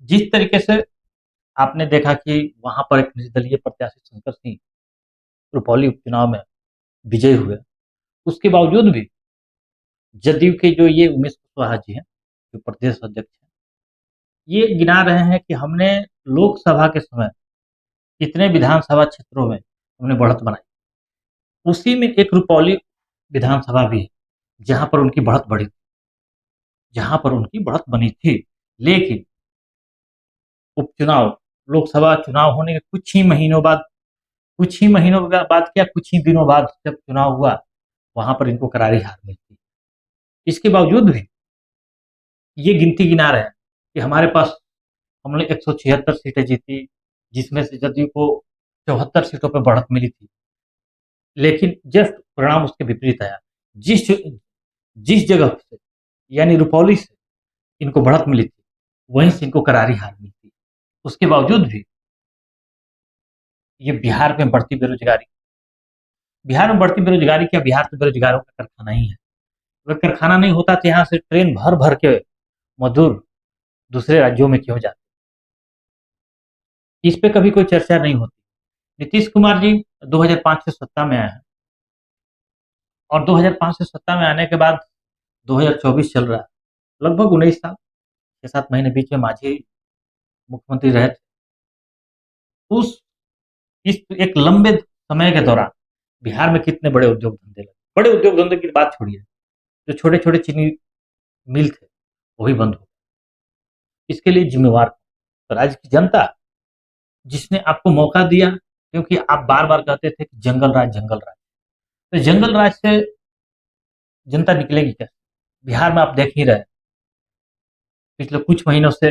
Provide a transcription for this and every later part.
जिस तरीके से आपने देखा कि वहां पर एक निर्दलीय प्रत्याशी शंकर सिंह रुपौली उपचुनाव में विजयी हुए, उसके बावजूद भी जदयू के जो ये उमेश कुशवाहा जी हैं, जो प्रदेश अध्यक्ष हैं, ये गिना रहे हैं कि हमने लोकसभा के समय कितने विधानसभा क्षेत्रों में हमने बढ़त बनाई। उसी में एक रुपौली विधानसभा भी है जहां पर उनकी बढ़त बढ़ी, जहां पर उनकी बढ़त बनी थी। लेकिन उपचुनाव, लोकसभा चुनाव होने के कुछ ही महीनों बाद क्या, कुछ ही दिनों बाद जब चुनाव हुआ, वहां पर इनको करारी हार मिली थी। इसके बावजूद भी ये गिनती गिना रहे हैं कि हमारे पास हमने 176 सीटें जीती, जिसमें से जदयू को 74 सीटों पर बढ़त मिली थी। लेकिन जस्ट परिणाम उसके विपरीत आया। जिस जिस जगह से, यानी रुपौली से इनको बढ़त मिली थी, वहीं से इनको करारी हार मिली थी। उसके बावजूद भी ये बिहार में बढ़ती बेरोजगारी क्या, बिहार तो बेरोजगारों का कारखाना ही है। अगर कारखाना नहीं होता तो यहाँ से ट्रेन भर भर के मजदूर दूसरे राज्यों में क्यों जाते, इस पे कभी कोई चर्चा नहीं होती। नीतीश कुमार जी 2005 से सत्ता में आए हैं, और 2005 से सत्ता में आने के बाद 2024 चल रहा है, लगभग 19 साल, 6-7 महीने बीच में मांझी मुख्यमंत्री रहे थे। उस इस एक लंबे समय के दौरान बिहार में कितने बड़े उद्योग धंधे लगे। बड़े उद्योग धंधे की बात छोड़िए, जो छोटे छोटे चीनी मिल थे वो भी बंद हो गए। इसके लिए जिम्मेवार तो राज्य की जनता, जिसने आपको मौका दिया, क्योंकि आप बार बार कहते थे कि जंगल राज, जंगल राज। तो जंगल राज से जनता निकलेगी कैसे? बिहार में आप देख ही रहे, पिछले कुछ महीनों से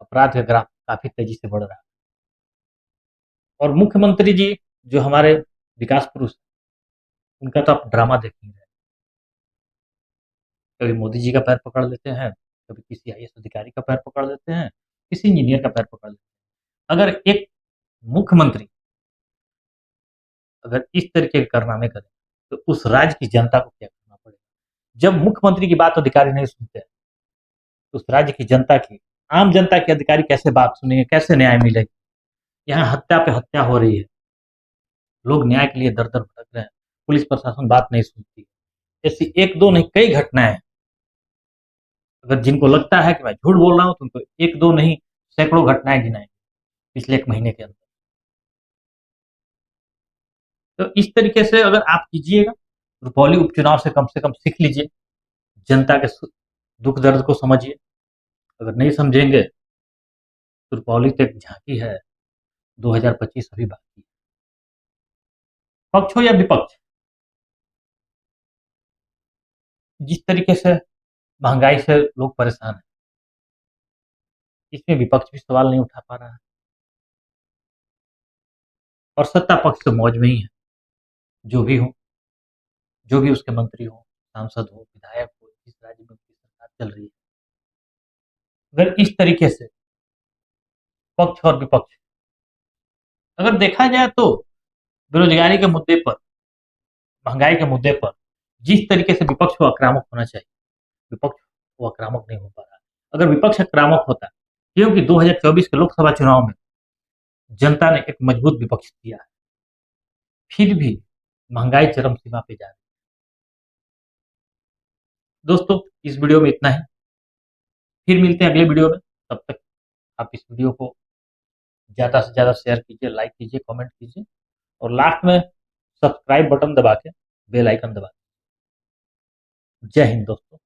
अपराध का ग्राफ काफी तेजी से बढ़ रहा है। और मुख्यमंत्री जी जो हमारे विकास पुरुष, उनका तो आप ड्रामा देख ही रहे। कभी मोदी जी का पैर पकड़ लेते हैं, कभी किसी आईएएस अधिकारी का पैर पकड़ लेते हैं, किसी इंजीनियर का पैर पकड़ लेते हैं। अगर एक मुख्यमंत्री अगर इस तरीके के कारनामे करे, तो उस राज्य की जनता को क्या करना पड़ेगा? जब मुख्यमंत्री की बात अधिकारी नहीं सुनते, तो उस राज्य की जनता की, आम जनता के अधिकारी कैसे बात सुनेंगे, कैसे न्याय मिलेगा? यहाँ हत्या पे हत्या हो रही है, लोग न्याय के लिए दर दर भटक रहे हैं, पुलिस प्रशासन बात नहीं सुनती। ऐसी एक दो नहीं, कई घटनाएं हैं। अगर जिनको लगता है कि मैं झूठ बोल रहा हूँ, तो उनको एक दो नहीं, सैकड़ों घटनाएं गिनाएंगे पिछले एक महीने के अंदर। तो इस तरीके से अगर आप कीजिएगा, रुपौली उपचुनाव से कम सीख लीजिए, जनता के दुख दर्द को समझिए। अगर नहीं समझेंगे तो रुपौली तो एक झांकी है, 2025 अभी बाकी है। पक्ष हो या विपक्ष, जिस तरीके से महंगाई से लोग परेशान हैं, इसमें विपक्ष भी सवाल नहीं उठा पा रहा है, और सत्ता पक्ष तो मौज में ही है। जो भी हो, जो भी उसके मंत्री हो, सांसद हो, विधायक हो, जिस राज्य में उसकी सरकार चल रही है, अगर इस तरीके से पक्ष और विपक्ष, अगर देखा जाए तो बेरोजगारी के मुद्दे पर, महंगाई के मुद्दे पर जिस तरीके से विपक्ष को आक्रामक होना चाहिए, विपक्ष वो आक्रामक नहीं हो पा रहा। अगर विपक्ष आक्रामक होता, क्योंकि 2024 के लोकसभा चुनाव में जनता ने एक मजबूत विपक्ष दिया है, फिर भी महंगाई चरम सीमा पे जा रही है। दोस्तों, इस वीडियो में इतना ही, फिर मिलते हैं अगले वीडियो में। तब तक आप इस वीडियो को ज़्यादा से ज़्यादा शेयर कीजिए, लाइक कीजिए, कमेंट कीजिए, और लास्ट में सब्सक्राइब बटन दबा के बेल आइकन दबा। जय हिंद दोस्तों।